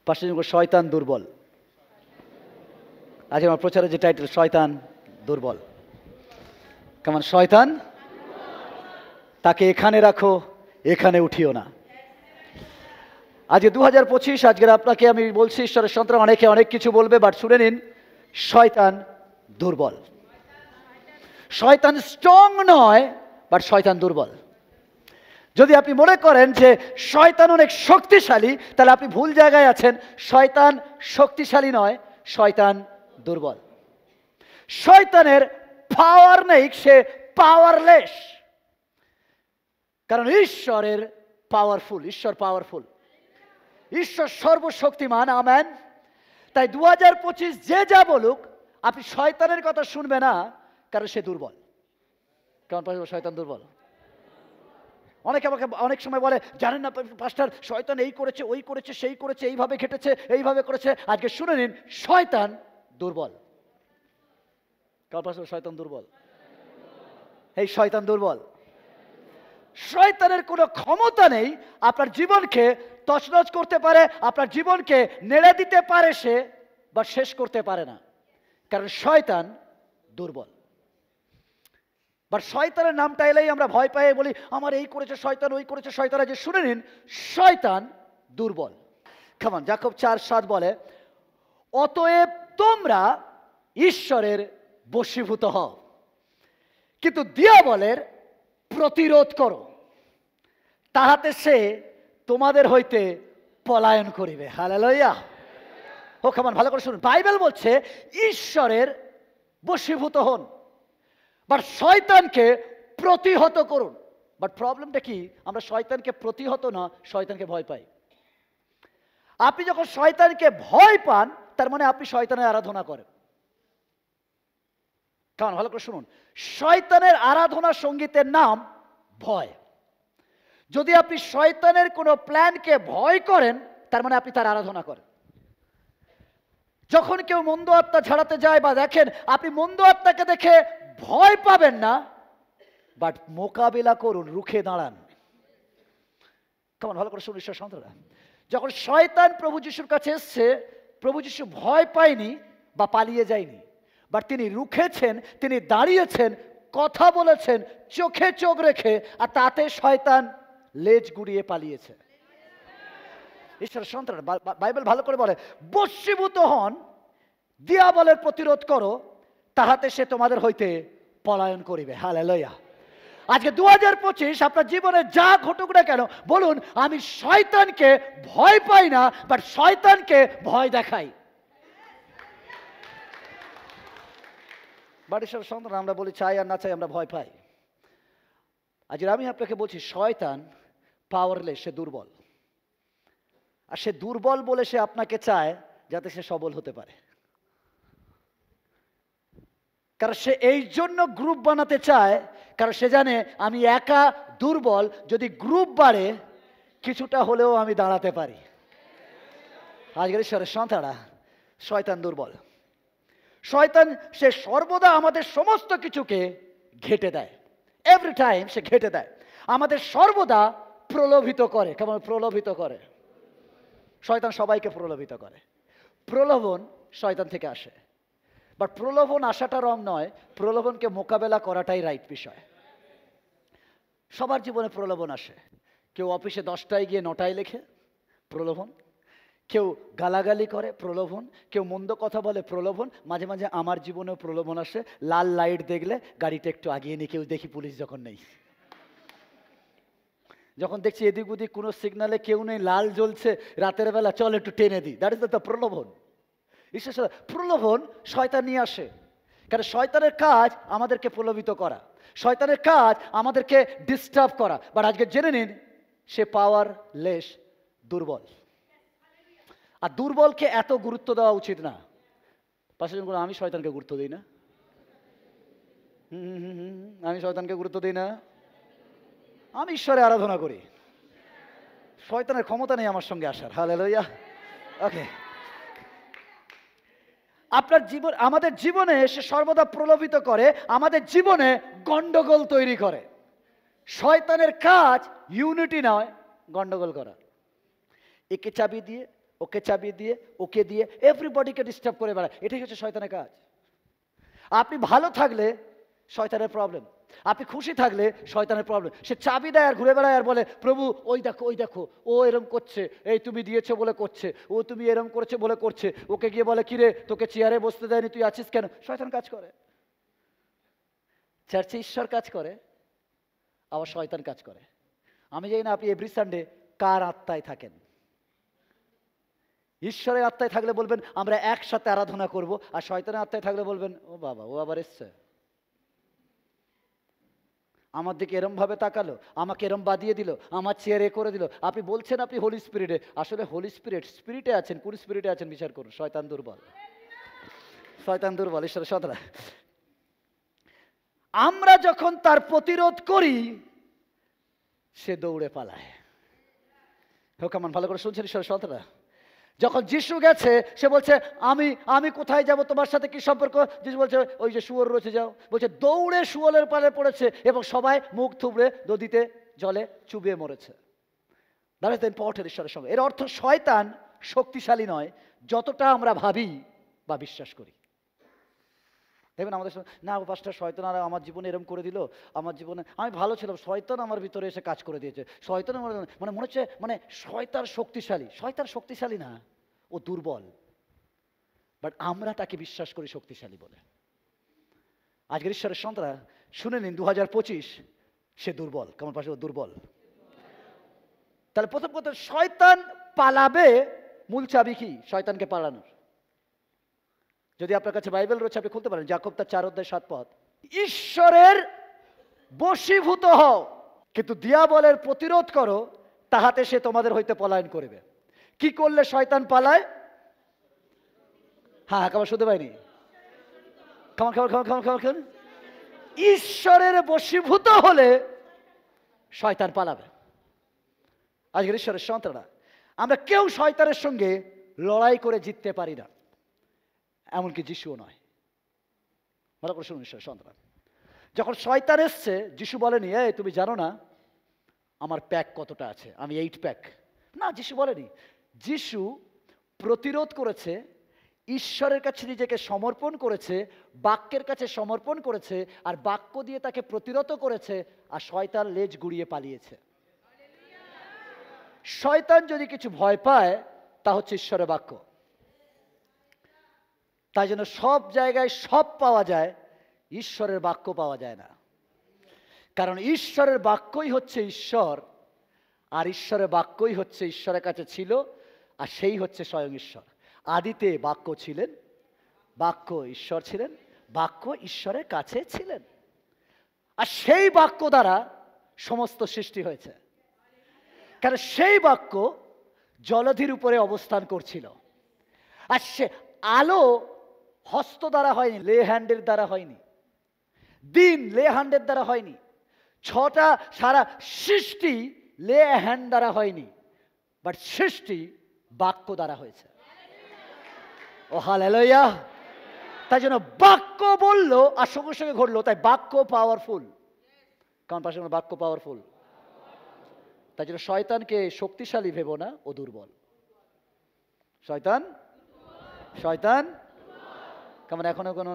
পাশে শয়তান দুর্বল। আজ আমার প্রচারের যে টাইটেল, শয়তান দুর্বল। কেমন? শয়তান, তাকে এখানে রাখো, এখানে উঠিও না। আজকে 2025, আজকের আপনাকে আমি বলছি, ঈশ্বরের সন্তান, অনেকে অনেক কিছু বলবে, বাট শুনে নিন, শয়তান দুর্বল। শয়তান স্ট্রং নয়, বাট শয়তান দুর্বল। যদি আপনি মনে করেন যে শয়তান অনেক শক্তিশালী, তাহলে আপনি ভুল জায়গায় আছেন। শয়তান শক্তিশালী নয়, শয়তান দুর্বল। শয়তানের পাওয়ার নেই, সে পাওয়ারলেস। কারণ ঈশ্বরের পাওয়ারফুল, ঈশ্বর পাওয়ারফুল, ঈশ্বর সর্বশক্তিমান। আমেন। তাই 2025 যে যা বলুক, আপনি শয়তানের কথা শুনবে না, কারণ সে দুর্বল। কারণ শয়তান দুর্বল। অনেকে আমাকে অনেক সময় বলে, জানেন না পাস্টার, শয়তান এই করেছে, ওই করেছে, সেই করেছে, এইভাবে ঘটেছে, এইভাবে করেছে। আজকে শুনে নিন, শয়তান দুর্বল। কারণ পাস্টার শয়তান দুর্বল, এই শয়তান দুর্বল। শয়তানের কোনো ক্ষমতা নেই আপনার জীবনকে তছনছ করতে পারে, আপনার জীবনকে নেড়ে দিতে পারে সে, বা শেষ করতে পারে না। কারণ শয়তান দুর্বল। বাট শয়তানের নামটা এলেই আমরা ভয় পাই, বলি আমার এই করেছে শয়তান, ওই করেছে শয়তান। যে শুনে নিন, শয়তান দুর্বল। কেমন? যাকব 4:7 বলে, অতএব তোমরা ঈশ্বরের বশীভূত হও, কিন্তু দিয়াবলের প্রতিরোধ করো, তাহাতে সে তোমাদের হইতে পলায়ন করিবে। হালেলুয়া। ও কেমন? ভালো করে শুনুন, বাইবেল বলছে ঈশ্বরের বশীভূত হন, বাট শয়তানকে প্রতিহত করুন। বাট প্রবলেমটা কি? আমরা শয়তানকে প্রতিহত না, শয়তানকে ভয় পাই। আপনি যখন শয়তানকে ভয় পান, তার মানে আপনি শয়তানের আরাধনা করেন। কারণ ভালো করে শুনুন, শয়তানের আরাধনা সঙ্গীতের নাম ভয়। যদি আপনি শয়তানের কোনো প্ল্যানকে ভয় করেন, তার মানে আপনি তার আরাধনা করেন। যখন কেউ মন্দ আত্মা ঝাড়াতে যায় বা দেখেন, আপনি মন্দ আত্মাকে দেখে ভয় পাবেন না, বাট মোকাবিলা করুন, রুখে দাঁড়ান। কেমন? ভালো করে শুনুন ঈশ্বর সন্তানরা, যখন শয়তান প্রভু যিশুর কাছে এসছে, প্রভু যিশু ভয় পায়নি বা পালিয়ে যায়নি, বাট তিনি রুখেছেন, তিনি দাঁড়িয়েছেন, কথা বলেছেন চোখে চোখ রেখে, আর তাতে শয়তান লেজ গুড়িয়ে পালিয়েছে। ঈশ্বরের সন্তান, বাইবেল ভালো করে বলে, বশীভূত হন, দিয়াবলের প্রতিরোধ করো, তাহাতে সে তোমাদের হইতে পলায়ন করিবে। হালেলুয়া। আজকে 2025 আপনার জীবনে যা ঘটুক না কেন, বলুন আমি শয়তানকে ভয় পাই না, বাট শয়তানকে ভয় দেখাই। বাট ঈশ্বরের সন্তান, আমরা বলি চাই আর না চাই, আমরা ভয় পাই। আজকে আমি আপনাকে বলছি, শয়তান পাওয়ারলেস, সে দুর্বল। আর সে দুর্বল বলে সে আপনাকে চায় যাতে সে সবল হতে পারে। কারণ সে এই জন্য গ্রুপ বানাতে চায়, কারণ সে জানে আমি একা দুর্বল, যদি গ্রুপ বাড়ে কিছুটা হলেও আমি দাঁড়াতে পারি। আজকের ঈশ্বরের সন্তানরা, শয়তান দুর্বল। শয়তান সে সর্বদা আমাদের সমস্ত কিছুকে ঘেঁটে দেয়। এভরি টাইম সে ঘেঁটে দেয়, আমাদের সর্বদা প্রলোভিত করে। কেমন? প্রলোভিত করে। শয়তান সবাইকে প্রলোভিত করে। প্রলোভন শয়তান থেকে আসে, বাট প্রলোভন আসাটা রং নয়, প্রলোভনকে মোকাবেলা করাটাই রাইট বিষয়। সবার জীবনে প্রলোভন আসে। কেউ অফিসে 10টায় গিয়ে 9টায় লেখে, প্রলোভন। কেউ গালাগালি করে, প্রলোভন। কেউ মন্দ কথা বলে, প্রলোভন। মাঝে মাঝে আমার জীবনেও প্রলোভন আসে, লাল লাইট দেখলে গাড়িটা একটু আগিয়ে নিই, কেউ দেখি পুলিশ যখন নেই। যখন দেখছি এদিক ওদিক কোনো সিগনালে কেউ নেই, লাল জ্বলছে, রাতের বেলা চল একটু টেনে দিই। দ্যাট ইজ দ্য প্রলোভন। ঈশ্বর প্রলোভন শয়তান নিয়ে আসে, কারণ শয়তানের কাজ আমাদেরকে প্রলোভিত করা, শয়তানের কাজ আমাদেরকে ডিস্টার্ব করা। বাট আজকে জেনে নিন, সে পাওয়ারলেস, দুর্বল। আর দুর্বলকে এত গুরুত্ব দেওয়া উচিত না। পাশে আমি শয়তানকে গুরুত্ব দিই না, আমি শয়তানকে গুরুত্ব দিই না, আমি ঈশ্বরে আরাধনা করি। শয়তানের ক্ষমতা নেই আমার সঙ্গে আসার। হালেলুয়া। ওকে, আপনার জীবন, আমাদের জীবনে সে সর্বদা প্রলোভিত করে, আমাদের জীবনে গন্ডগোল তৈরি করে। শয়তানের কাজ ইউনিটি নয়, গন্ডগোল করা। একে চাবি দিয়ে ওকে চাবি দিয়ে, ওকে দিয়ে এভরিবডিকে ডিস্টার্ব করে বেড়ায়। এটাই হচ্ছে শয়তানের কাজ। আপনি ভালো থাকলে শয়তানের প্রবলেম, আপনি খুশি থাকলে শয়তানের প্রবলেম। সে চাবি দেয় আর ঘুরে বেড়ায় আর বলে, প্রভু ওই দেখো ওই দেখো, ও এরম করছে, এই তুমি দিয়েছো বলে করছে, ও তুমি এরম করেছে বলে করছে। ওকে গিয়ে বলে, কিরে তোকে চেয়ারে বসতে দেয়নি, তুই আছিস কেন? শয়তান কাজ করে। চার্চে ঈশ্বর কাজ করে, আবার শয়তান কাজ করে। আমি জানি না আপনি এভরি সানডে কার আত্মায় থাকেন। ঈশ্বরের আত্মায় থাকলে বলবেন আমরা একসাথে আরাধনা করব, আর শয়তানের আত্মায় থাকলে বলবেন ও বাবা ও আবার এসছে, আমার দিকে এরম ভাবে তাকালো, আমাকে এরম বাদিয়ে দিল, আমার চেয়ারে করে দিল। আপনি বলছেন আপনি হোলি স্পিরিটে, আসলে হোলি স্পিরিটে আছেন, কোন স্পিরিটে আছেন বিচার করুন। শয়তান দুর্বল, শয়তান দুর্বল, ঈশ্বরের সন্তান। আমরা যখন তার প্রতিরোধ করি সে দৌড়ে পালায়। কেমন ভালো করে শুনছেন ঈশ্বরের সন্তানরা? যখন যিশু গেছে সে বলছে আমি আমি কোথায় যাব, তোমার সাথে কি সম্পর্ক? যিশু বলছে ওই যে শুয়োর রয়েছে যাও। বলছে দৌড়ে শুয়োরের পালে পড়েছে এবং সবাই মুখ থুবড়ে নদীতে জলে চুবিয়ে মরেছে। দ্যাট ইজ দ্য ইম্পর্টেন্ট ঈশ্বরের সঙ্গে। এর অর্থ শয়তান শক্তিশালী নয় যতটা আমরা ভাবি বা বিশ্বাস করি। দেখবেন আমাদের না পাঁচটা শয়তান আর আমার জীবনে এরম করে দিল, আমার জীবনে আমি ভালো ছিলাম, শয়তান আমার ভিতরে এসে কাজ করে দিয়েছে। শয়তান মানে মনে হচ্ছে মানে শয়তান শক্তিশালী। শয়তান শক্তিশালী না, ও দুর্বল, বাট আমরা তাকে বিশ্বাস করি শক্তিশালী বলে। আজকের ঈশ্বরের সন্তানরা শুনে নিন, 2025 সে দুর্বল। কেমন পাশে দুর্বল? তাহলে প্রথম কথা, শয়তান পালাবে। মূল চাবি কি শয়তানকে পালানোর? যদি আপনার কাছে বাইবেল রয়েছে আপনি খুলতে পারেন, যাকব তার 4:7 ঈশ্বরের বশীভূত হও, কিন্তু দিয়াবলের প্রতিরোধ করো, তাহাতে সে তোমাদের হইতে পলায়ন করিবে। কি করলে শয়তান পালায়? হ্যাঁ কেমন শুনতে পাইনি? কেমন কেমন কেমন কেমন কেমন কেমন ঈশ্বরের বশীভূত হলে শয়তান পালাবে। আজকের ঈশ্বরের সন্তানরা আমরা কেউ শয়তানের সঙ্গে লড়াই করে জিততে পারি না, এমনকি যিশুও নয়। ভালো করে শুনুন ঈশ্বরের সন্তান, যখন শয়তান এসছে যিশু বলেনি এই তুমি জানো না আমার প্যাক কতটা আছে, আমি 8 প্যাক। না, যিশু বলেনি। যিশু প্রতিরোধ করেছে, ঈশ্বরের কাছে নিজেকে সমর্পণ করেছে, বাক্যের কাছে সমর্পণ করেছে, আর বাক্য দিয়ে তাকে প্রতিরোধ করেছে, আর শয়তান লেজ গুড়িয়ে পালিয়েছে। শয়তান যদি কিছু ভয় পায় তা হচ্ছে ঈশ্বরের বাক্য। তাই জন্য সব জায়গায় সব পাওয়া যায়, ঈশ্বরের বাক্য পাওয়া যায় না। কারণ ঈশ্বরের বাক্যই হচ্ছে ঈশ্বর, আর ঈশ্বরের বাক্যই হচ্ছে ঈশ্বরের কাছে ছিল, আর সেই হচ্ছে স্বয়ং ঈশ্বর। আদিতে বাক্য ছিলেন, বাক্য ঈশ্বর ছিলেন, বাক্য ঈশ্বরের কাছে ছিলেন, আর সেই বাক্য দ্বারা সমস্ত সৃষ্টি হয়েছে। কারণ সেই বাক্য জলধির উপরে অবস্থান করছিল, আর সে আলো হস্ত দ্বারা হয়নি, লে হ্যান্ডের দ্বারা হয়নি, দিন লে হ্যান্ডের দ্বারা হয়নি, 6টা সারা সৃষ্টি লে হ্যান্ড দ্বারা হয়নি, বাট সৃষ্টি বাক্য দ্বারা হয়েছে। ও হালেলুয়া! তাই জন্য বাক্য বললো আর সঙ্গে সঙ্গে ঘটলো, তাই বাক্য পাওয়ারফুল। কারণ পাশে বাক্য পাওয়ারফুল। তাই জন্য শয়তানকে শক্তিশালী ভেবো না, ও দুর্বল। শয়তান শয়তান কেমন এখনো কোনো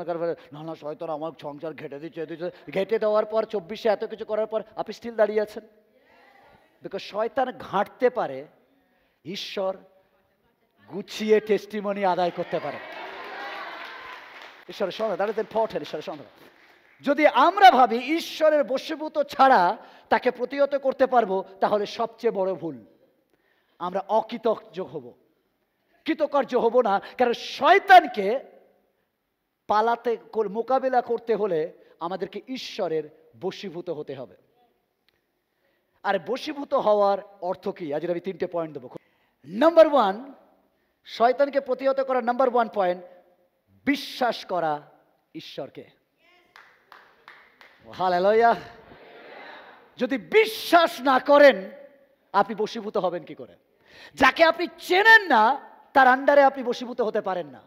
না না শয়তান আমার সংসার ঘেটে দিচ্ছে, ঘেটে দেওয়ার পর 24-এ এত কিছু করার পর আপনি স্টিল দাঁড়িয়ে আছেন। বিকজ শয়তান ঘাঁটতে পারে, ঈশ্বর গুছিয়ে টেস্টিমনি আদায় করতে পারে। ঈশ্বরের সন্তান, দ্যাট ইজ ইম্পর্টেন্ট। ঈশ্বরের সন্তান, যদি আমরা ভাবি ঈশ্বরের বশীভূত ছাড়া তাকে প্রতিহত করতে পারবো, তাহলে সবচেয়ে বড় ভুল। আমরা অকৃতজ্ঞ হব, কৃতকার্য হব না। কারণ শয়তানকে পালাতে মোকাবেলা করতে হলে আমাদেরকে ঈশ্বরের বশীভূত হতে হবে। আর বশীভূত হওয়ার অর্থ কি? আজ আমি 3টে পয়েন্ট দেবো। নাম্বার 1, শয়তানকে প্রতিহত করার নাম্বার 1 পয়েন্ট, বিশ্বাস করা ঈশ্বরকে। হালেলুয়া! যদি বিশ্বাস না করেন আপনি বশীভূত হবেন কি করে? যাকে আপনি চেনেন না তার আন্ডারে আপনি বশীভূত হতে পারেন না।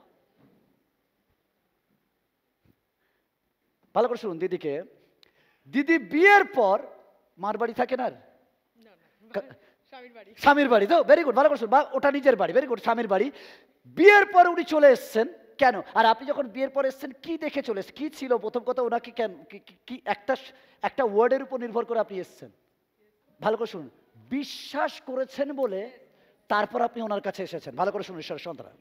ভালো করে শুনুন দিদিকে। দিদি বিয়ের পর মার বাড়ি থাকেন আর স্বামীর বাড়ি তো, ভেরি গুড, ভালো করছেন, বা ওটা নিজের বাড়ি, ভেরি গুড, স্বামীর বাড়ি। বিয়ের পর উনি চলে এসছেন কেন? আর আপনি যখন বিয়ের পর এসছেন কি দেখে চলে এসছেন? কি ছিল প্রথম কথা ওনাকে কেন, কি একটা ওয়ার্ডের উপর নির্ভর করে আপনি এসছেন? ভালো করে শুনুন, বিশ্বাস করেছেন বলে তারপর আপনি ওনার কাছে এসেছেন। ভালো করে শুনুন ঈশ্বরের সন্তান,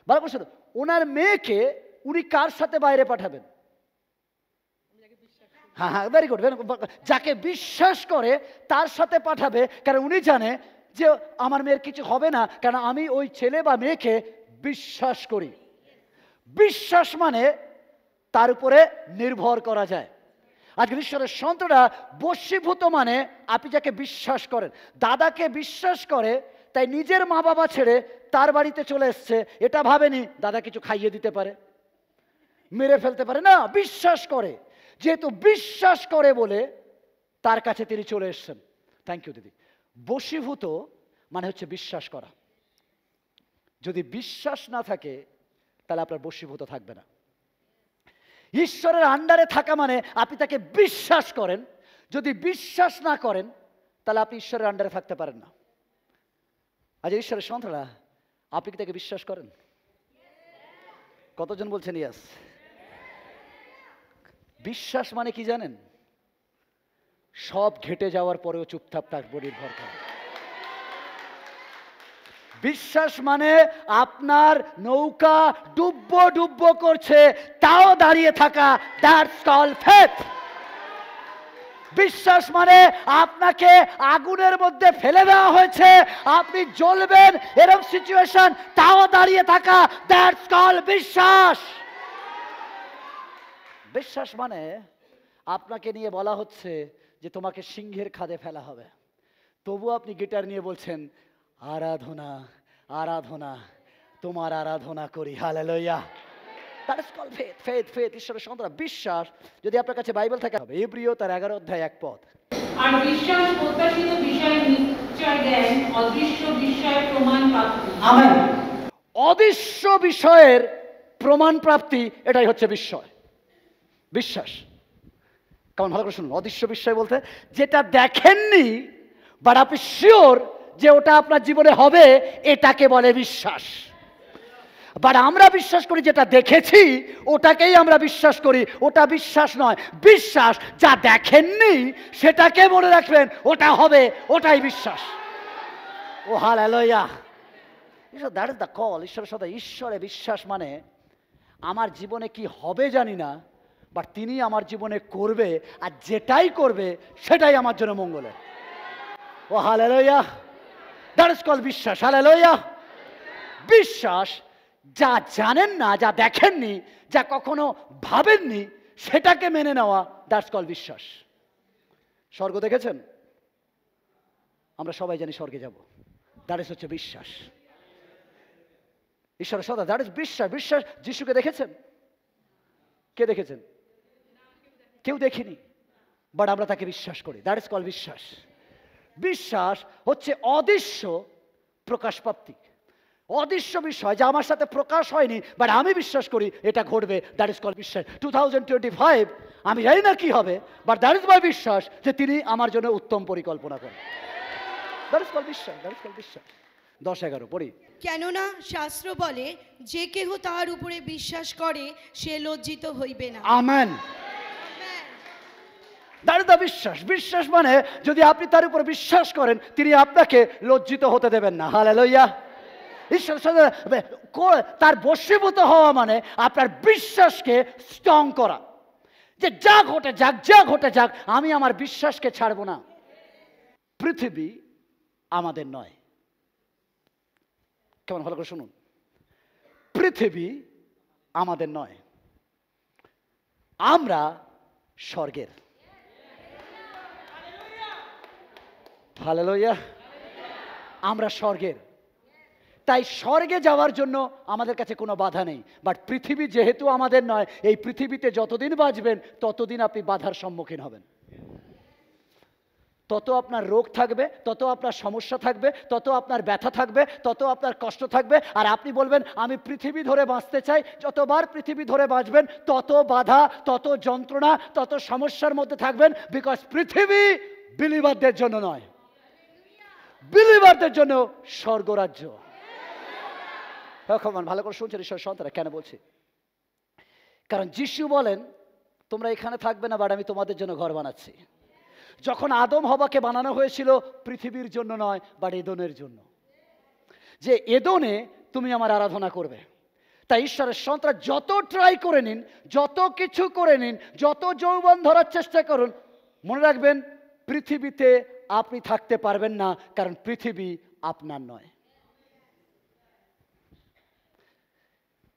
ভালো করে শুনুন। ওনার মেয়েকে উনি কার সাথে বাইরে পাঠাবেন? হ্যাঁ হ্যাঁ, ভেরি গুড, যাকে বিশ্বাস করে তার সাথে পাঠাবে, কারণ উনি জানে যে আমার মেয়ের কিছু হবে না, কারণ আমি ওই ছেলে বা মেয়েকে বিশ্বাস করি। বিশ্বাস মানে তার উপরে নির্ভর করা যায়। আজকে ঈশ্বরের সন্তানরা বশীভূত মানে আপনি যাকে বিশ্বাস করেন। দাদাকে বিশ্বাস করে তাই নিজের মা বাবা ছেড়ে তার বাড়িতে চলে এসছে, এটা ভাবেনি দাদা কিছু খাইয়ে দিতে পারে, মেরে ফেলতে পারে না, বিশ্বাস করে। যেহেতু বিশ্বাস করে বলে তার কাছে তিনি চলে এসছেন। থ্যাংক ইউ দিদি। বশীভূত মানে হচ্ছে বিশ্বাস করা। যদি বিশ্বাস না থাকে তাহলে আপনার বশীভূত থাকবে না। ঈশ্বরের আন্ডারে থাকা মানে আপনি তাকে বিশ্বাস করেন। যদি বিশ্বাস না করেন তাহলে আপনি ঈশ্বরের আন্ডারে থাকতে পারেন না। আজ ঈশ্বরের সন্তানরা, আপনি কি তাকে বিশ্বাস করেন? কতজন বলছেন ইয়েস? বিশ্বাস মানে কি জানেন? সব ঘেটে যাওয়ার পরেও চুপচাপ তার উপর নির্ভর করা। বিশ্বাস মানে আপনার নৌকা ডুববো ডুববো করছে তাও দাঁড়িয়ে থাকা, দ্যাটস কল্ড ফেথ। বিশ্বাস মানে আপনাকে আগুনের মধ্যে ফেলে দেওয়া হয়েছে, আপনি জ্বলবেন এরকম সিচুয়েশন তাও দাঁড়িয়ে থাকা, দ্যাটস কল্ড বিশ্বাস। বিশ্বাস মানে আপনাকে নিয়ে বলা হচ্ছে যে তোমাকে সিংহের খাদে ফেলা হবে, তবু আপনি গিটার নিয়ে বলছেন আরাধনা আরাধনা, তোমার আরাধনা করি, hallelujah. That is called faith, faith, faith. ঈশ্বরের সন্তান বিশ্বাস। যদি আপনার কাছে বাইবেল থাকে হবে ইব্রিয় তার 11 অধ্যায় 1 পদ। আর বিশ্বাস প্রত্যাশিত বিষয়ের নিশ্চয় জ্ঞান, অদৃশ্য বিষয়ের প্রমাণ প্রাপ্তি। আমেন। অদৃশ্য বিষয়ের প্রমাণ প্রাপ্তি, এটাই হচ্ছে বিশ্বাস। কেমন? ভালো করে শুনুন। অদৃশ্য বিষয় বলতে যেটা দেখেননি বাট আপনি শিওর যে ওটা আপনার জীবনে হবে, এটাকে বলে বিশ্বাস। বাট আমরা বিশ্বাস করি যেটা দেখেছি ওটাকেই আমরা বিশ্বাস করি, ওটা বিশ্বাস নয়। বিশ্বাস যা দেখেননি সেটাকে মনে রাখবেন, ওটা হবে, ওটাই বিশ্বাস। ও hallelujah. That is the call. ঈশ্বরের সাথে ঈশ্বরে বিশ্বাস মানে আমার জীবনে কি হবে জানি না, বাট তিনি আমার জীবনে করবে, আর যেটাই করবে সেটাই আমার জন্য মঙ্গলের। ও হালেলুয়া। দ্যাট ইজ কল্ড বিশ্বাস। হালেলুয়া। বিশ্বাস যা জানেন না, যা দেখেননি, যা কখনো ভাবেননি, সেটাকে মেনে নেওয়া, দ্যাটস কল্ড বিশ্বাস। স্বর্গ দেখেছেন? আমরা সবাই জানি স্বর্গে যাব, দ্যাট ইজ হচ্ছে বিশ্বাস। ঈশ্বরের সদা, দ্যাট ইজ বিশ্বাস। বিশ্বাস। যিশুকে দেখেছেন? কে দেখেছেন? কেউ দেখিনি, বাট আমরা তাকে বিশ্বাস করি, দ্যাট ইজ কল্ড বিশ্বাস। বিশ্বাস হচ্ছে অদৃশ্য প্রকাশ প্রাপ্তি। অদৃশ্য বিষয় যা আমার সাথে প্রকাশ হয়নি, বাট আমি বিশ্বাস করি এটা ঘটবে, দ্যাট ইজ কল্ড বিশ্বাস। 2025 আমি জানি না কি হবে, বাট দ্যাট ইজ মাই বিশ্বাস যে তিনি আমার জন্য উত্তম পরিকল্পনা করেন। দ্যাট ইজ কল্ড বিশ্বাস। দ্যাট ইজ কল্ড বিশ্বাস। 10-11 পড়ি। কেননা শাস্ত্র বলে, যে কেহ তাহার উপরে বিশ্বাস করে সে লজ্জিত হইবে না। আমেন। দ্যাট ইজ দ্য বিশ্বাস। বিশ্বাস মানে যদি আপনি তার উপর বিশ্বাস করেন তিনি আপনাকে লজ্জিত হতে দেবেন না। হালেলুয়া। ঈশ্বরের সাথে তার বশীভূত হওয়া মানে আপনার বিশ্বাসকে স্ট্রং করা, যে যা ঘটে যাক, যা ঘটে যাক, আমি আমার বিশ্বাসকে ছাড়বো না। পৃথিবী আমাদের নয়। কেমন? ভালো করে শুনুন। পৃথিবী আমাদের নয়, আমরা স্বর্গের। হালেলুয়া। আমরা স্বর্গের। তাই স্বর্গে যাওয়ার জন্য আমাদের কাছে কোনো বাধা নেই। বাট পৃথিবী যেহেতু আমাদের নয়, এই পৃথিবীতে যতদিন বাঁচবেন ততদিন আপনি বাধার সম্মুখীন হবেন। তত আপনার রোগ থাকবে, তত আপনার সমস্যা থাকবে, তত আপনার ব্যথা থাকবে, তত আপনার কষ্ট থাকবে। আর আপনি বলবেন আমি পৃথিবী ধরে বাঁচতে চাই। যতবার পৃথিবী ধরে বাঁচবেন তত বাধা, তত যন্ত্রণা, তত সমস্যার মধ্যে থাকবেন। বিকজ পৃথিবী বিলিভারদের জন্য নয়। বিলিভারদের জন্য স্বর্গরাজ্য। এখন ভালো করে শুনছেন ঈশ্বরের সন্তানরা, কেন বলছি? কারণ যিশু বলেন তোমরা এখানে থাকবে না, বাট আমি তোমাদের জন্য ঘর বানাচ্ছি। যখন আদম হওয়াকে বানানো হয়েছিল পৃথিবীর জন্য নয়, বাট এদনের জন্য, যে এদনে তুমি আমার আরাধনা করবে। তাই ঈশ্বরের সন্তান যত ট্রাই করে নিন, যত কিছু করে নিন, যত যৌবন ধরার চেষ্টা করুন, মনে রাখবেন পৃথিবীতে আপনি থাকতে পারবেন না, কারণ পৃথিবী আপনার নয়।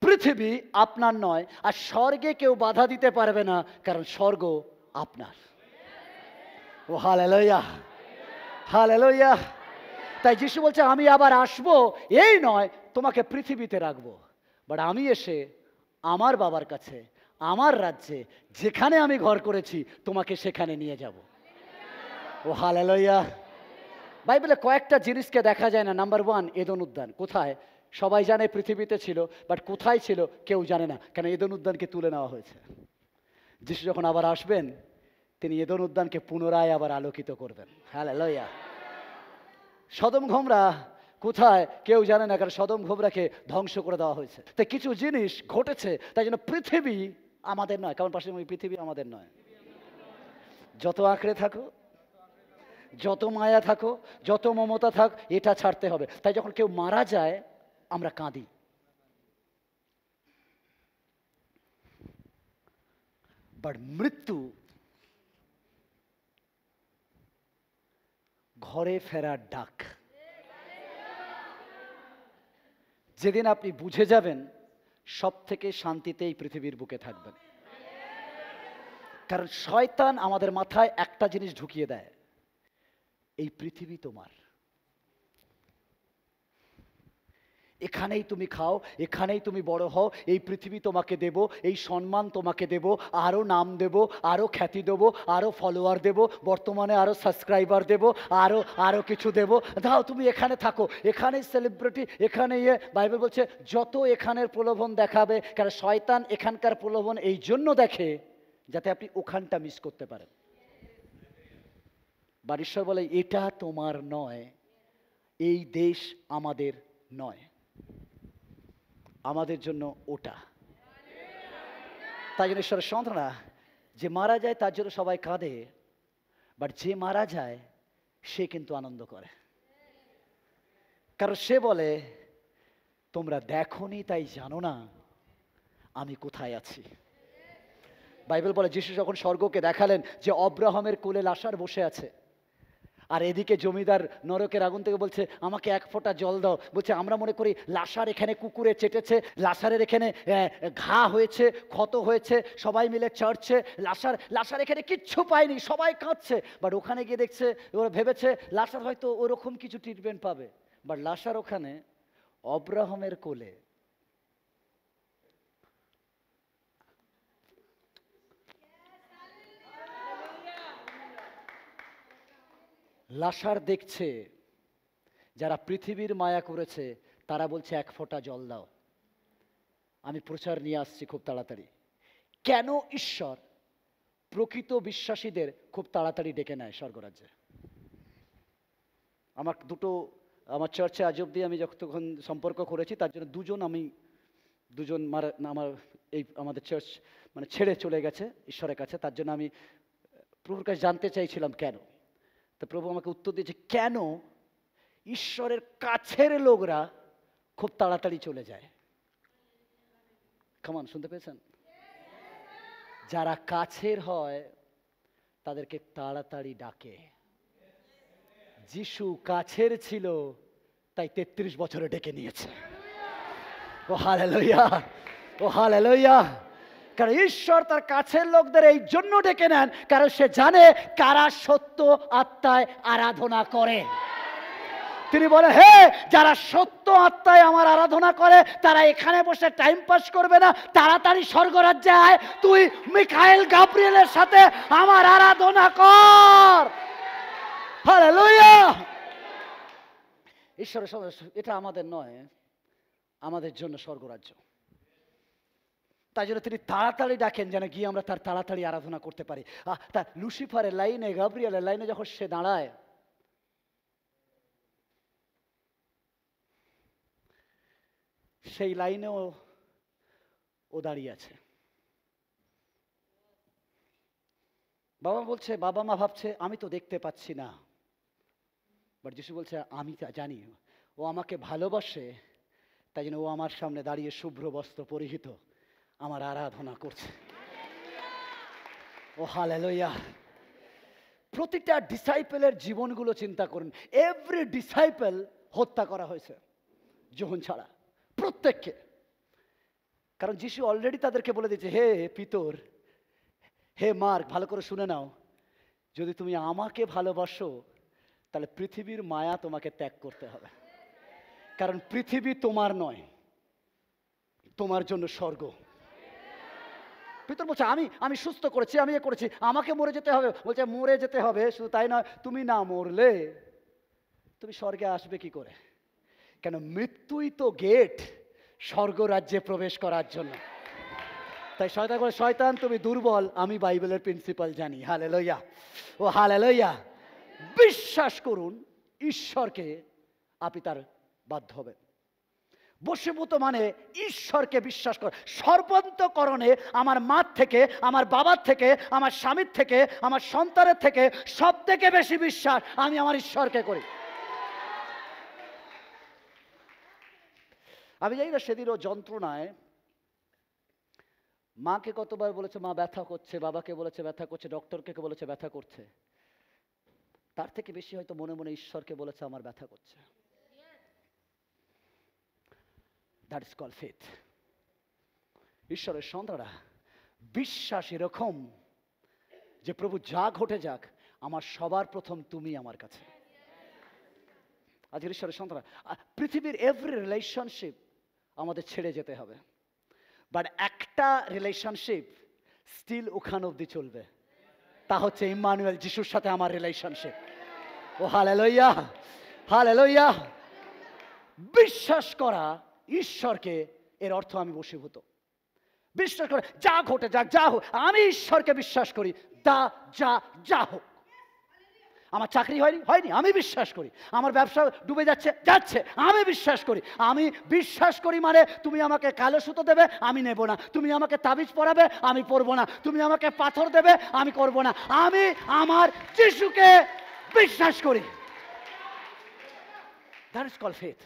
পৃথিবী আপনার নয়, আর স্বর্গে কেউ বাধা দিতে পারবে না, কারণ স্বর্গ আপনার। ও হালেলুয়া, হালেলুয়া। তাই যিশু বলছে আমি আবার আসবো, এই নয় তোমাকে পৃথিবীতে রাখবো, বাট আমি এসে আমার বাবার কাছে, আমার রাজ্যে যেখানে আমি ঘর করেছি তোমাকে সেখানে নিয়ে যাব। ও হালেলুয়া। বাইবেলে কয়েকটা জিনিসকে দেখা যায় না। নাম্বার 1, এদন উদ্যান কোথায়? সবাই জানে পৃথিবীতে ছিল, বাট কোথায় ছিল কেউ জানে না, কেন এদন উদ্যানকে তুলে নেওয়া হয়েছে। যিশু যখন আবার আসবেন, তিনি এদন উদ্যানকে পুনরায় আবার আলোকিত করবেন। হালেলুয়া। সদম গমরা কোথায় কেউ জানে না, কারণ সদম গমরাকে ধ্বংস করে দেওয়া হয়েছে। তাই কিছু জিনিস ঘটেছে, তাই জন্য পৃথিবী আমাদের নয়। কারণ পাশে পৃথিবী আমাদের নয়। যত আঁকড়ে থাকো, যত মায়া থাকো, যত মমতা থাক, এটা ছাড়তে হবে। তাই যখন কেউ মারা যায় আমরা কাঁদি, বাট মৃত্যু ঘরে ফেরার ডাক। যেদিন আপনি বুঝে যাবেন, সব থেকে শান্তিতে এই পৃথিবীর বুকে থাকবেন। কারণ শয়তান আমাদের মাথায় একটা জিনিস ঢুকিয়ে দেয়, এই পৃথিবী তোমার, এখানেই তুমি খাও, এখানেই তুমি বড় হও, এই পৃথিবী তোমাকে দেব, এই সম্মান তোমাকে দেব, আরও নাম দেব, আরও খ্যাতি দেব, আরও ফলোয়ার দেব, বর্তমানে আরও সাবস্ক্রাইবার দেব, আরও কিছু দেব, দাও তুমি এখানে থাকো, এখানেই সেলিব্রিটি, এখানে বাইবেল বলছে যত এখানের প্রলোভন দেখাবে, কারণ শয়তান এখানকার প্রলোভন এই জন্য দেখে যাতে আপনি ওখানটা মিস করতে পারেন। ঈশ্বর বলে এটা তোমার নয়, এই দেশ আমাদের নয়, আমাদের জন্য ওটা। তাই জন্য ঈশ্বরের সন্তানরা, যে মারা যায় তার জন্য সবাই কাঁদে, বাট যে মারা যায় সে কিন্তু আনন্দ করে। কারণ সে বলে তোমরা দেখোনি তাই জানো না আমি কোথায় আছি। বাইবেল বলে যিশু যখন স্বর্গকে দেখালেন যে অব্রাহামের কোলে লাসার বসে আছে, আর এদিকে জমিদার নরকের আগুন থেকে বলছে আমাকে এক ফোঁটা জল দাও। বলছে আমরা মনে করি লাসার এখানে কুকুরে চেটেছে, লাসারের এখানে ঘা হয়েছে, ক্ষত হয়েছে, সবাই মিলে চড়ছে, লাসার এখানে কিচ্ছু পায়নি, সবাই কাঁদছে। বাট ওখানে গিয়ে দেখছে, ওরা ভেবেছে লাসার হয়তো ওরকম কিছু ট্রিটমেন্ট পাবে, বাট লাসার ওখানে অব্রাহামের কোলে লাসার দেখছে। যারা পৃথিবীর মায়া করেছে তারা বলছে এক ফোঁটা জল দাও। আমি প্রচার নিয়ে আসছি খুব তাড়াতাড়ি। কেন ঈশ্বর প্রকৃত বিশ্বাসীদের খুব তাড়াতাড়ি ডেকে নেয় স্বর্গরাজ্যে? আমার চার্চে আজ অব্দি আমি যখন সম্পর্ক করেছি তার জন্য দুজন আমার এই আমাদের চার্চ মানে ছেড়ে চলে গেছে ঈশ্বরের কাছে। তার জন্য আমি প্রভুর কাছে জানতে চাইছিলাম কেন। তো প্রভু আমাকে উত্তর দিয়েছে, কেন ঈশ্বরের কাছের লোকরা খুব তাড়াতাড়ি চলে যায়। কামান শুনতে পেয়েছেন? যারা কাছের হয় তাদেরকে তাড়াতাড়ি ডাকে। যিশু কাছের ছিল তাই 33 বছরে ডেকে নিয়েছে। ও হালেলুয়া, ও হালেলুয়া। কারণ ঈশ্বর তার কাছের লোকদের এই জন্য ডেকে নেন, কারণ সে জানে কারা সত্য আত্মায় আরাধনা করে। তিনি বলে, হে যারা সত্য আত্মায় আমার আরাধনা করে তারা এখানে বসে টাইম পাস করবে না, তাড়াতাড়ি স্বর্গরাজ্যে আয়, তুই মিখাইল গাব্রিয়েলের সাথে আমার আরাধনা কর। হালেলুয়া। ঈশ্বরের এটা আমাদের নয়, আমাদের জন্য স্বর্গরাজ্য। তাই জন্য তিনি তাড়াতাড়ি ডাকেন যেন গিয়ে আমরা তার তাড়াতাড়ি আরাধনা করতে পারি। তা লুসিফারের লাইনে, গাব্রিয়েলের লাইনে যখন সে দাঁড়ায়, সেই লাইনেও ও দাঁড়িয়ে আছে। বাবা বলছে, বাবা মা ভাবছে আমি তো দেখতে পাচ্ছি না, বাট যিশু বলছে আমি জানি ও আমাকে ভালোবাসে, তাই জন্য ও আমার সামনে দাঁড়িয়ে শুভ্র বস্ত্র পরিহিত আমার আরাধনা করছে। ও হালেলুয়া। প্রতিটা ডিসাইপেলের জীবনগুলো চিন্তা করুন, এভরি ডিসাইপেল হত্যা করা হয়েছে যোহন ছাড়া, প্রত্যেককে। কারণ যিশু অলরেডি তাদেরকে বলে দিয়েছে, হে পিতর, হে মার্ক, ভালো করে শুনে নাও, যদি তুমি আমাকে ভালোবাসো তাহলে পৃথিবীর মায়া তোমাকে ত্যাগ করতে হবে। কারণ পৃথিবী তোমার নয়, তোমার জন্য স্বর্গ। পিতর বলছে আমি সুস্থ করেছি, আমি এ করেছি, আমাকে মরে যেতে হবে। বলছে মরে যেতে হবে, শুধু তাই নয়, তুমি না মরলে তুমি স্বর্গে আসবে কি করে? কেন মৃত্যুই তো গেট স্বর্গ রাজ্যে প্রবেশ করার জন্য। তাই শয়তান বলে, শয়তান তুমি দুর্বল, আমি বাইবেলের প্রিন্সিপাল জানি। হালেলুয়া, ও হালেলুয়া। বিশ্বাস করুন ঈশ্বরকে, আপনি তার বাধ্য হবেন। বশীভূত মানে ঈশ্বরকে বিশ্বাস কর। সর্বান্তকরণে আমার মার থেকে, আমার বাবার থেকে, আমার স্বামীর থেকে, আমার সন্তানের থেকে সব থেকে বেশি বিশ্বাস আমি আমার ঈশ্বরকে করি। আমি জানি না সেদিনও যন্ত্রণায় মাকে কতবার বলেছে মা ব্যথা করছে, বাবাকে বলেছে ব্যথা করছে, ডক্টরকে বলেছে ব্যথা করছে, তার থেকে বেশি হয়তো মনে মনে ঈশ্বরকে বলেছে আমার ব্যথা করছে। That is called faith. ঈশ্বরের সন্তানরা বিশ্বাস এরকম যে প্রভু যা ঘটে যাক, আমার সবার প্রথম তুমি আমার কাছে। আজকের ঈশ্বরের সন্তানরা, পৃথিবীর এভরি রিলেশনশিপ আমাদের ছেড়ে যেতে হবে, বাট একটা রিলেশনশিপ স্টিল ওখান অবধি চলবে, তা হচ্ছে ইম্মানুয়েল, যিশুর সাথে আমার রিলেশনশিপ। ও হালেলুয়া, হালেলুয়া। বিশ্বাস করা ঈশ্বরকে, এর অর্থ আমি বশীভূত। বিশ্বাস করে যা ঘটে যাক, যা হোক, আমি ঈশ্বরকে বিশ্বাস করি। যা হোক, আমার চাকরি হয়নি, আমি বিশ্বাস করি। আমার ব্যবসা ডুবে যাচ্ছে, আমি বিশ্বাস করি। আমি বিশ্বাস করি মানে তুমি আমাকে কালো সুতো দেবে, আমি নেব না। তুমি আমাকে তাবিজ পরাবে, আমি পরবো না। তুমি আমাকে পাথর দেবে, আমি করব না। আমি আমার যিশুকে বিশ্বাস করি। That is called faith.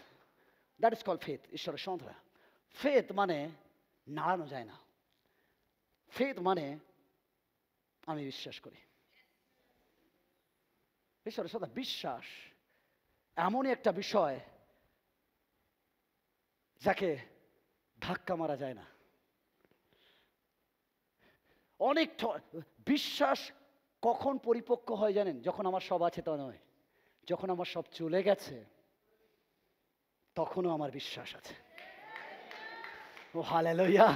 That is called faith. ঈশ্বরের সন্তানরা, ফেথ মানে নাড়ানো যায় না। ফেথ মানে আমি বিশ্বাস করি। ঈশ্বরের সন্তান, বিশ্বাস এমনই একটা বিষয় যাকে ধাক্কা মারা যায় না। অনেক বিশ্বাস কখন পরিপক্ক হয় জানেন? যখন আমার সব আছে তা নয়, যখন আমার সব চলে গেছে তখনও আমার বিশ্বাস আছে। ও হালেলুয়া।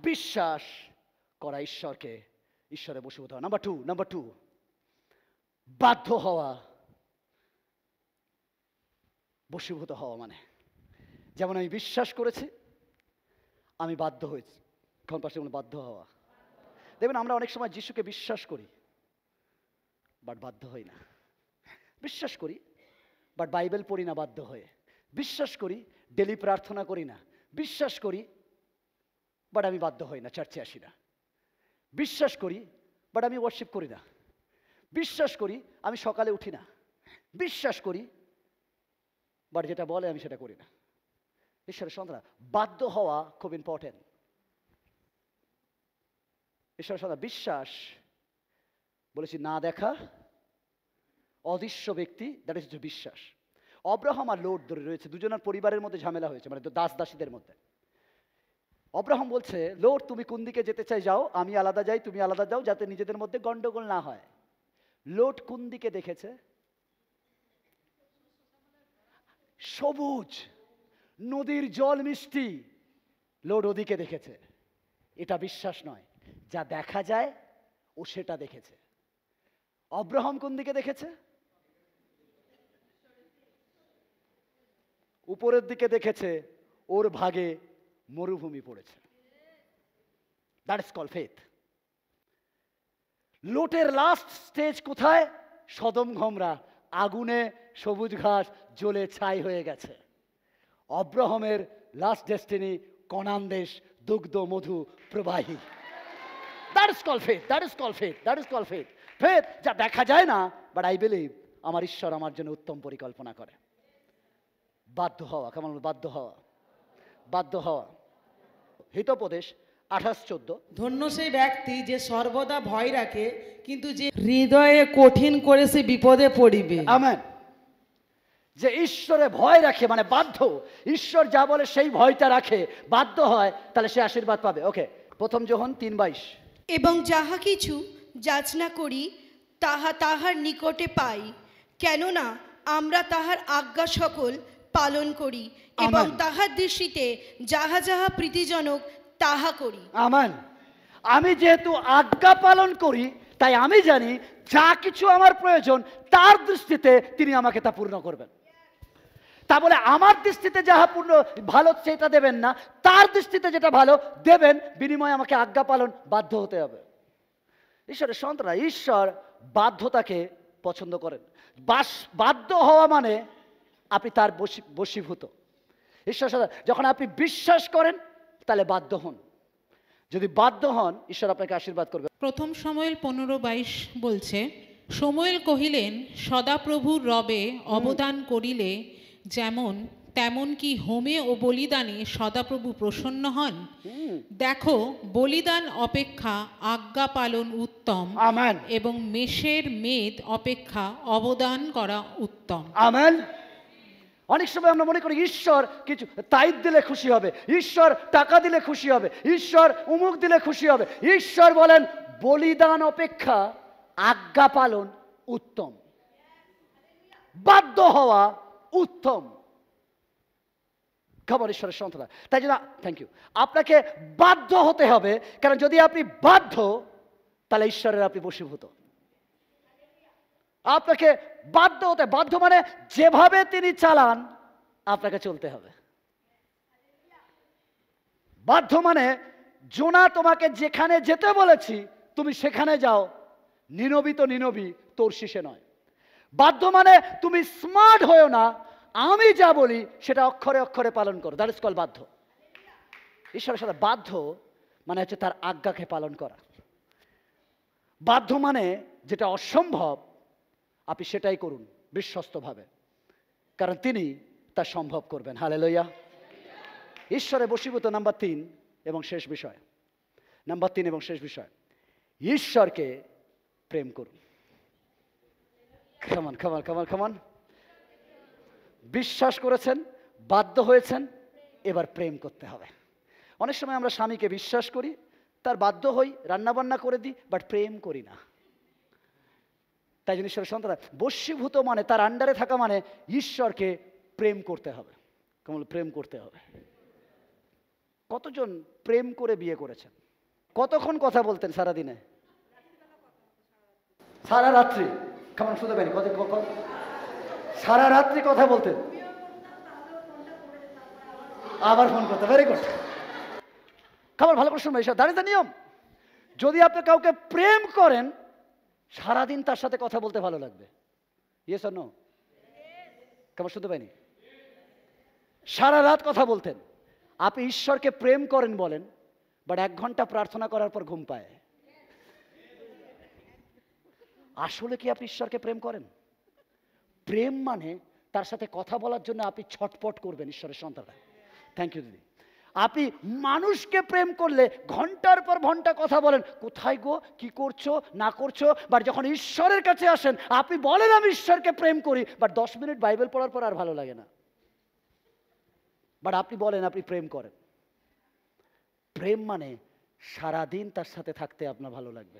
বিশ্বাস করা ঈশ্বরকে, ঈশ্বরে বশীভূত হওয়া। নাম্বার টু, বাধ্য হওয়া। বশীভূত হওয়া মানে, যেমন আমি বিশ্বাস করেছি, আমি বাধ্য হয়েছি। কোন পাশে বাধ্য হওয়া? দেখবেন আমরা অনেক সময় যিশুকে বিশ্বাস করি বাট বাধ্য হই না। বিশ্বাস করি বাট বাইবেল পড়ি না বাধ্য হয়ে। বিশ্বাস করি, ডেলি প্রার্থনা করি না। বিশ্বাস করি বাট আমি বাধ্য হই না, চার্চে আসি না। বিশ্বাস করি বাট আমি ওয়ার্শিপ করি না। বিশ্বাস করি আমি সকালে উঠি না। বিশ্বাস করি বাট যেটা বলে আমি সেটা করি না। ঈশ্বরের সন্তান, বাধ্য হওয়া খুব ইম্পর্টেন্ট। ঈশ্বরের সন্তান, বিশ্বাস বলেছি না দেখা অদৃশ্য ব্যক্তি, দ্যাট ইজ বিশ্বাস। অব্রাহাম আর লোট ধরে রয়েছে, দুজনের পরিবারের মধ্যে ঝামেলা হয়েছে, মানে দাস দাসীদের মধ্যে। অব্রাহাম বলছে, লোট তুমি কোন দিকে যেতে চাই যাও, আমি আলাদা যাই, তুমি আলাদা যাও, যাতে নিজেদের মধ্যে গন্ডগোল না হয়। লোট কোন দিকে দেখেছে? সবুজ, নদীর জল মিষ্টি, লোট ওদিকে দেখেছে। এটা বিশ্বাস নয়, যা দেখা যায় ও সেটা দেখেছে। অব্রাহাম কোন দিকে দেখেছে? উপরের দিকে দেখেছে, ওর ভাগে মরুভূমি পড়েছে। That is called faith. লোটের লাস্ট স্টেজ কোথায়? সদম গমরা, আগুনে সবুজ ঘাস জ্বলে ছাই হয়ে গেছে। অব্রাহামের লাস্ট ডেস্টিনি, কনান দেশ, দুগ্ধ মধু প্রবাহী। That is call faith, that is call faith, that is call faith. Faith যা দেখা যায় না, বাট আই বিলিভ আমার ঈশ্বর আমার জন্য উত্তম পরিকল্পনা করে। বাধ্য হওয়া, কেমন? বাধ্য হওয়া, বাধ্য হওয়া। হিতোপদেশ 28:14। ধন্য সেই ব্যক্তি যে সর্বদা ভয় রাখে, কিন্তু যে হৃদয়ে কঠিন করে সে বিপদে পড়িবে। আমেন। যে ঈশ্বরে ভয় রাখে মানে বাধ্য, ঈশ্বর যা বলে সেই ভয়টা রাখে, বাধ্য হয়, তাহলে সে আশীর্বাদ পাবে। ওকে, প্রথম যোহন 3:22। এবং যাহা কিছু যাচনা করি তাহা তাহার নিকটে পাই, কেননা আমরা তাহার আজ্ঞা সকল পালন করি এবং আমেন। তাহার দৃষ্টিতে যাহা যাহা প্রীতিজনক তাহা করি। আমেন। আমি যেহেতু আজ্ঞা পালন করি, তাই আমি জানি যা কিছু আমার প্রয়োজন তার দৃষ্টিতে তিনি আমাকে তা পূর্ণ করবেন। তা বলে আমার দৃষ্টিতে যাহা পূর্ণ ভালো সেটা দেবেন না, তার দৃষ্টিতে যেটা ভালো দেবেন, বিনিময়ে আমাকে আজ্ঞা পালন বাধ্য হতে হবে। ঈশ্বরের সন্তানরা, ঈশ্বর বাধ্যতাকে পছন্দ করেন। বাধ্য হওয়া মানে আপনি তার বশীভূত। ঈশ্বর সাথে যখন আপনি বিশ্বাস করেন তাহলে বাধ্য হন। যদি বাধ্য হন, ঈশ্বর আপনাকে আশীর্বাদ করবে। প্রথম সময়েল 15:22 বলছে, সময়েল কহিলেন, সদাপ্রভুর রবে অবদান করিলে যেমন তেমন কি হোমে ও বলিদানে সদাপ্রভু প্রসন্ন হন? দেখো, বলিদান অপেক্ষা আজ্ঞা পালন উত্তম, আমেন, এবং মেষের মেদ অপেক্ষা অবদান করা উত্তম। আমেন। অনেক সময় আমরা মনে করি ঈশ্বর কিছু তাইত দিলে খুশি হবে, ঈশ্বর টাকা দিলে খুশি হবে, ঈশ্বর উমুক দিলে খুশি হবে। ঈশ্বর বলেন বলিদান অপেক্ষা আজ্ঞা পালন উত্তম, বাধ্য হওয়া উত্তম। খবর ঈশ্বরের সন্তানরা, তাই জন্য থ্যাংক ইউ, আপনাকে বাধ্য হতে হবে। কারণ যদি আপনি বাধ্য, তাহলে ঈশ্বরের আপনি বশীভূত। আপনাকে বাধ্য হতে, বাধ্য মানে যেভাবে তিনি চালান আপনাকে চলতে হবে। বাধ্য মানে জোনা তোমাকে যেখানে যেতে বলেছি তুমি সেখানে যাও, নিনবী তো নিনবী, তর্শিসে নয়। বাধ্য মানে তুমি স্মার্ট হয়েও না, আমি যা বলি সেটা অক্ষরে অক্ষরে পালন করো। দ্যাট ইজ কল বাধ্য। ঈশ্বরের সাথে বাধ্য মানে হচ্ছে তার আজ্ঞাকে পালন করা। বাধ্য মানে যেটা অসম্ভব আপনি সেটাই করুন বিশ্বস্তভাবে, কারণ তিনি তা সম্ভব করবেন। হালেলুয়া। ঈশ্বরে বশীভূত নাম্বার 3 এবং শেষ বিষয়, নাম্বার 3 এবং শেষ বিষয়, ঈশ্বরকে প্রেম করুন। খামান খামান খামান খামান। বিশ্বাস করেছেন, বাধ্য হয়েছেন, এবার প্রেম করতে হবে। অনেক সময় আমরা স্বামীকে বিশ্বাস করি, তার বাধ্য হই, রান্নাবান্না করে দিই, বাট প্রেম করি না। তাই জন্য ঈশ্বরের সন্তানরা, বশীভূত মানে তার আন্ডারে থাকা মানে ঈশ্বরকে প্রেম করতে হবে। কেমন? প্রেম করতে হবে। কতজন প্রেম করে বিয়ে করেছেন? কতক্ষণ কথা বলতেন সারাদিনে? সারা রাত্রি? কেমন? শুনতে পাইনি। সারা রাত্রি কথা বলতেন, আবার ফোন করতে। Very good. খাবার ভালো করে শুনবেন, দ্যাট ইজ দ্য নিয়ম। যদি আপনি কাউকে প্রেম করেন, সারাদিন তার সাথে কথা বলতে ভালো লাগবে। Yes or no? কেমন? শুনতে পাইনি। সারা রাত কথা বলতেন। আপনি ঈশ্বরকে প্রেম করেন বলেন, বাট 1 ঘন্টা প্রার্থনা করার পর ঘুম পায়। আসলে কি আপনি ঈশ্বরকে প্রেম করেন? প্রেম মানে তার সাথে কথা বলার জন্য আপনি ছটপট করবেন। ঈশ্বরের সন্তানরা, থ্যাংক ইউ দিদি। আপনি মানুষকে প্রেম করলে ঘন্টার পর ঘন্টা কথা বলেন, কোথায় গো, কি করছো না করছো। বাট যখন ঈশ্বরের কাছে আসেন, আপনি বলেন আমি ঈশ্বরকে প্রেম করি, বাট 10 মিনিট বাইবেল পড়ার পর আর ভালো লাগে না। বাট আপনি বলেন আপনি প্রেম করেন। প্রেম মানে সারাদিন তার সাথে থাকতে আপনার ভালো লাগবে।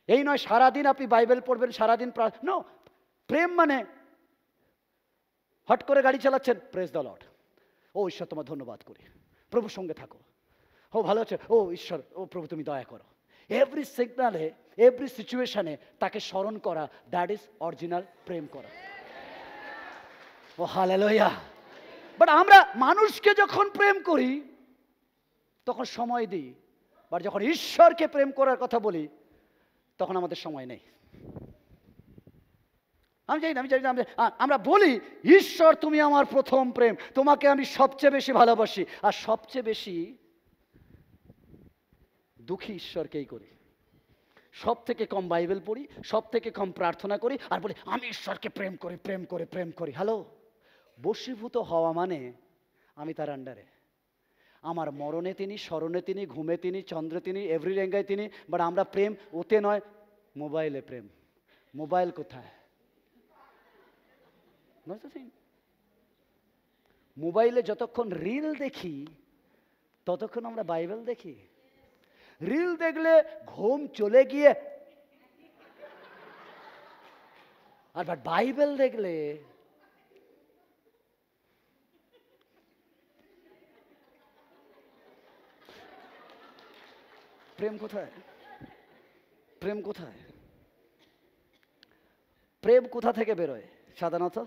এই নয় সারাদিন আপনি বাইবেল পড়বেন, সারাদিন নো। প্রেম মানে হট করে গাড়ি চালাচ্ছেন, প্রেজ দ্য লর্ড, ও ঈশ্বর তোমার ধন্যবাদ করি, প্রভুর সঙ্গে থাকো, ও ভালো আছে, ও ঈশ্বর, ও প্রভু তুমি দয়া করো। এভরি সিগনালে, এভরি সিচুয়েশনে তাকে স্মরণ করা, দ্যাট ইজ অরিজিনাল প্রেম করা। ও হালেলুয়া। বাট আমরা মানুষকে যখন প্রেম করি তখন সময় দিই, বাট যখন ঈশ্বরকে প্রেম করার কথা বলি তখন আমাদের সময় নেই। আমি জানি না, আমরা বলি ঈশ্বর তুমি আমার প্রথম প্রেম, তোমাকে আমি সবচেয়ে বেশি ভালোবাসি, আর সবচেয়ে বেশি দুঃখী ঈশ্বরকেই করি। সব থেকে কম বাইবেল পড়ি, সব থেকে কম প্রার্থনা করি, আর বলি আমি ঈশ্বরকে প্রেম করি, প্রেম করে প্রেম করি। হ্যালো, বশীভূত হওয়া মানে আমি তার আন্ডারে। আমার মরণে তিনি, স্মরণে তিনি, ঘুমে তিনি, চন্দ্রে তিনি, এভরি রেঙ্গায় তিনি। বাট আমরা প্রেম ওতে নয়, মোবাইলে প্রেম। মোবাইল কোথায়? মোবাইলে যতক্ষণ রিল দেখি ততক্ষণ আমরা বাইবেল দেখি। রিল দেখলে ঘুম চলে গিয়ে, আর বাইবেল দেখলে প্রেম কোথায়? প্রেম কোথায়? প্রেম কোথা থেকে বেরোয় সাধারণত?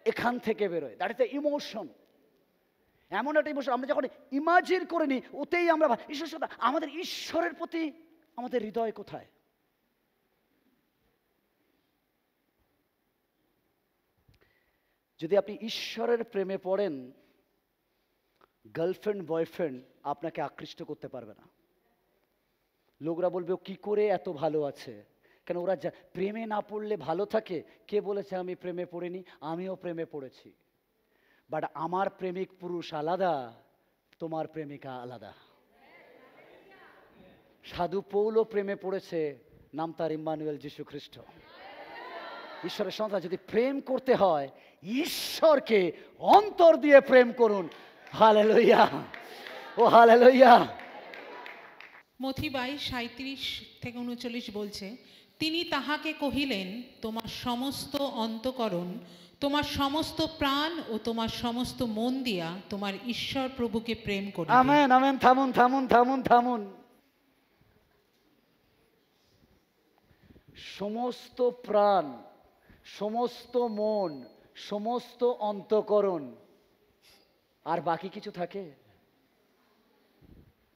এখান থেকে বেরোয়। That is the emotion. এমন একটা ইমোশন আমরা যখন ইমাজিন করে নিই, ওতেই আমরা ঈশ্বরের সাথে, আমাদের ঈশ্বরের প্রতি আমাদের হৃদয় কোথায়? যদি আপনি ঈশ্বরের প্রেমে পড়েন, গার্লফ্রেন্ড বয়ফ্রেন্ড আপনাকে আকৃষ্ট করতে পারবে না। লোকরা বলবে ও কি করে এত ভালো আছে, কেন ওরা প্রেমে না পড়লে ভালো থাকে? কে বলেছে আমি প্রেমে পড়িনি? আমিও প্রেমে পড়েছি। বাট আমার প্রেমিক পুরুষ আলাদা, তোমার প্রেমিকা আলাদা। সাধু পৌলও প্রেমে পড়েছে, নাম তার ইম্মানুয়েল যীশু খ্রিস্ট। ঈশ্বরের সন্তান যদি প্রেম করতে হয়, ঈশ্বরকে অন্তর দিয়ে প্রেম করুন। হালেলুয়া, ও হালেলুয়া। মথি 22:37-39 বলছে, তিনি তাহাকে কহিলেন, তোমার সমস্ত অন্তঃকরণ, তোমার সমস্ত প্রাণ ও তোমার সমস্ত মন দিয়া তোমার ঈশ্বর প্রভুকে প্রেম করিবে। Amen, amen. থামুন থামুন থামুন থামুন। সমস্ত প্রাণ, সমস্ত মন, সমস্ত অন্তঃকরণ, আর বাকি কিছু থাকে?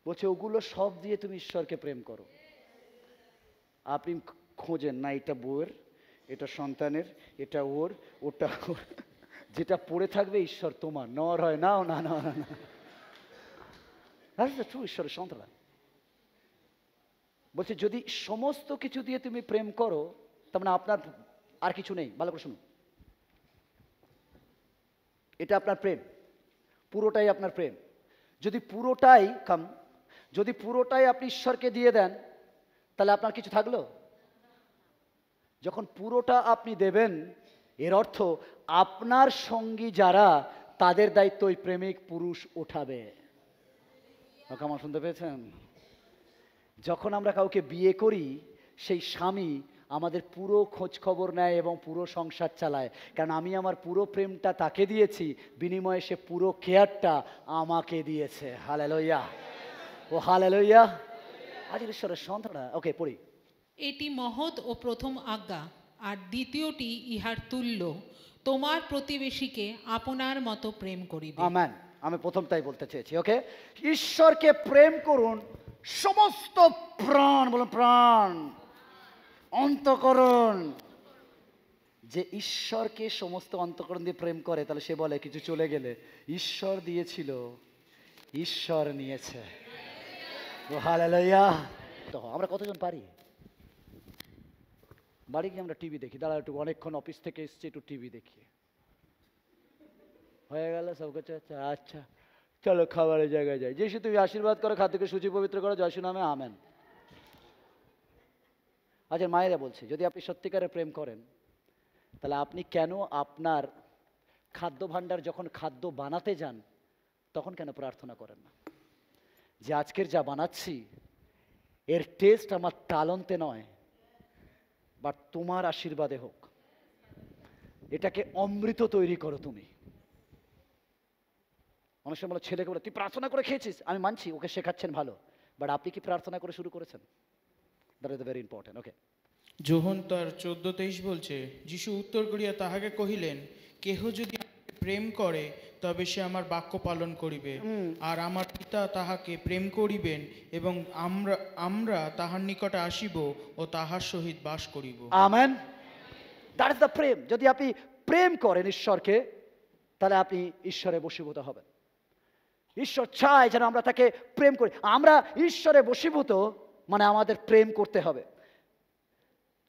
বলছে ওগুলো সব দিয়ে তুমি ঈশ্বরকে প্রেম করো। আপনি খোঁজেন না, এটা বউয়ের, এটা সন্তানের, এটা ওর, ওটা ওর, যেটা পড়ে থাকবে ঈশ্বর তোমার। নেওয়ার হয় নাও, না না না। ট্রু ঈশ্বরের সন্তান বলছে যদি সমস্ত কিছু দিয়ে তুমি প্রেম করো, তার মানে আপনার আর কিছু নেই। ভালো করে শুনুন, এটা আপনার প্রেম, পুরোটাই আপনার প্রেম। যদি পুরোটাই যদি পুরোটাই আপনি ঈশ্বরকে দিয়ে দেন, তাহলে আপনার কিছু থাকলো? যখন পুরোটা আপনি দেবেন, এর অর্থ আপনার সঙ্গী যারা, তাদের দায়িত্ব ওই প্রেমিক পুরুষ ওঠাবে। আমার শুনতে পেয়েছেন? যখন আমরা কাউকে বিয়ে করি, সেই স্বামী আমাদের পুরো খোঁজ খবর নেয় এবং পুরো সংসার চালায়, কারণ আমি আমার পুরো প্রেমটা তাকে দিয়েছি, বিনিময়ে সে পুরো কেয়ারটা আমাকে দিয়েছে। হালেলুয়া, ও হালেলুয়া। আজ ঈশ্বরের সন্তানরা, ওকে পড়ি। এটি মহৎ ও প্রথম আজ্ঞা, আর দ্বিতীয়টি ইহার তুল্য, তোমার প্রতিবেশীকে আপনার মতো প্রেম করিবে। আমেন। আমি প্রথমটাই বলতে চেয়েছি। ওকে, ঈশ্বরকে প্রেম করুন সমস্ত প্রাণ, বলুন প্রাণ, অন্তঃকরণ। যে ঈশ্বরকে সমস্ত অন্তঃকরণ দিয়ে প্রেম করে, তাহলে সে বলে কিছু চলে গেলে ঈশ্বর দিয়েছিল, ঈশ্বর নিয়েছে। ও হালেলুয়া। তো আমরা কতজন পারি? বাড়ি গিয়ে আমরা টিভি দেখি, দাঁড়া একটু, অনেকক্ষণ অফিস থেকে এসছি, একটু টিভি দেখি, হয়ে গেল সব কিছু। আচ্ছা চলো খাবারের জায়গায় যাই। যিশু তুমি আশীর্বাদ করো, খাদ্যকে সূচি পবিত্র করো, যশু নামে আমেন। আচ্ছা মায়েরা বলছি, যদি আপনি সত্যিকারের প্রেম করেন, তাহলে আপনি কেন আপনার খাদ্য ভাণ্ডার যখন খাদ্য বানাতে যান, তখন কেন প্রার্থনা করেন না যে আজকের যা বানাচ্ছি এর টেস্ট আমার তালন্তে নয়, বাট তোমার আশীর্বাদে হোক, এটাকে অমৃত তৈরি করো তুমি। অনেক সময় বলে, ছেলেকে বলে তুই প্রার্থনা করে খেয়েছিস, আমি মানছি ওকে শেখাচ্ছেন ভালো, বাট আপনি কি প্রার্থনা করে শুরু করেছেন? That is very important. Okay, যোহন তার 14:23 বলছে, যিশু উত্তর করিয়া তাহাকে কহিলেন, কেহ যদি আমাকে প্রেম করে তবে সে আমার বাক্য পালন করিবে, আর আমার পিতা তাহাকে প্রেম করিবেন, এবং আমরা আমরা তাহার নিকটে আসিব ও তাহার সহিত বাস করিব। আমেন। দ্যাট ইজ দ্য প্রেম। যদি আপনি প্রেম করেন ঈশ্বরকে, তাহলে আপনি ঈশ্বরে বশীভূত হবেন। ঈশ্বর চায় যেন আমরা তাকে প্রেম করি। আমরা ঈশ্বরে বশীভূত মানে আমাদের প্রেম করতে হবে।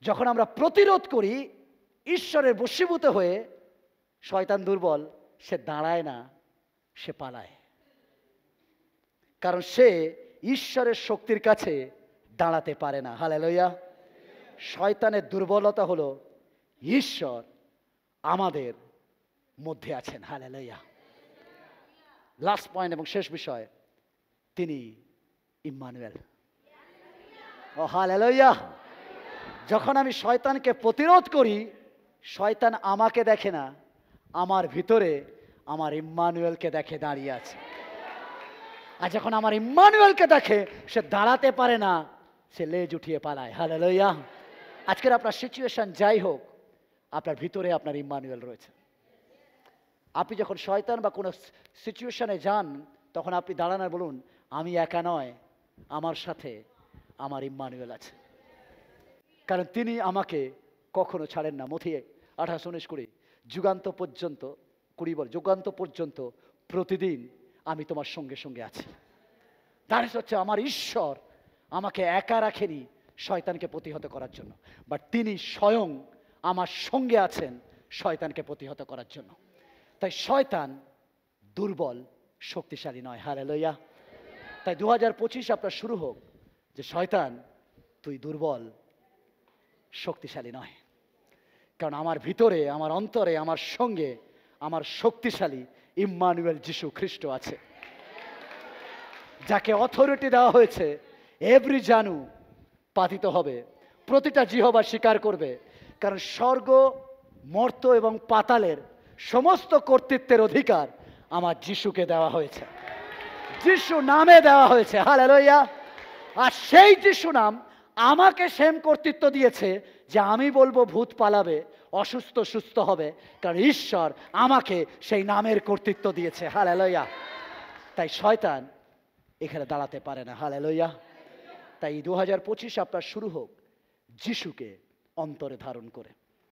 যখন আমরা প্রতিরোধ করি ঈশ্বরের বশীভূত হয়ে, শয়তান দুর্বল, সে দাঁড়ায় না, সে পালায়। কারণ সে ঈশ্বরের শক্তির কাছে দাঁড়াতে পারে না। হালেলুয়া। শয়তানের দুর্বলতা হলো ঈশ্বর আমাদের মধ্যে আছেন। হালেলুয়া। লাস্ট পয়েন্ট এবং শেষ বিষয়, তিনি ইম্মানুয়েল। ও হালেলুয়া। যখন আমি শয়তানকে প্রতিরোধ করি, শয়তান আমাকে দেখে না, আমার ভিতরে আমার ইম্মানুয়েলকে দেখে দাঁড়িয়ে আছে। আর যখন আমার ইম্মানুয়েলকে দেখে, সে দাঁড়াতে পারে না, সে লেজ উঠিয়ে পালায়। হালেলুয়া। আজকের আপনার সিচুয়েশন যাই হোক, আপনার ভিতরে আপনার ইম্মানুয়েল রয়েছে। আপনি যখন শয়তান বা কোনো সিচুয়েশনে যান, তখন আপনি দাঁড়ান আর বলুন, আমি একা নয়, আমার সাথে আমার ইম্মানুয়েল আছে। কারণ তিনি আমাকে কখনো ছাড়েন না। মথি 28:19 যুগান্ত পর্যন্ত, 20 বল, যুগান্ত পর্যন্ত প্রতিদিন আমি তোমার সঙ্গে সঙ্গে আছি। তার হচ্ছে আমার ঈশ্বর আমাকে একা রাখেনি শয়তানকে প্রতিহত করার জন্য, বাট তিনি স্বয়ং আমার সঙ্গে আছেন শয়তানকে প্রতিহত করার জন্য। তাই শয়তান দুর্বল, শক্তিশালী নয়। হালেলুয়া। তাই 2025 আপনার শুরু হোক যে শয়তান, তুই দুর্বল, শক্তিশালী নয়। কারণ আমার ভিতরে, আমার অন্তরে, আমার সঙ্গে আমার শক্তিশালী ইম্মানুয়েল যিশু খ্রিস্ট আছে, যাকে অথরিটি দেওয়া হয়েছে। এভরি জানু পাতিত হবে, প্রতিটা জিহবা স্বীকার করবে। কারণ স্বর্গ, মর্ত এবং পাতালের সমস্ত কর্তৃত্বের অধিকার আমার যিশুকে দেওয়া হয়েছে, যিশু নামে দেওয়া হয়েছে। হালেলুয়া। আর সেই যিশু নাম আমাকে সেম কর্তৃত্ব দিয়েছে যে আমি বলবো ভূত পালাবে, অসুস্থ সুস্থ হবে, কারণ ঈশ্বর আমাকে সেই নামের কর্তৃত্ব দিয়েছে। হালেলুয়া। তাই শয়তান এখানে দাঁড়াতে পারে না। হালেলুয়া। তাই 2025 আপনার শুরু হোক যিশুকে অন্তরে ধারণ করে।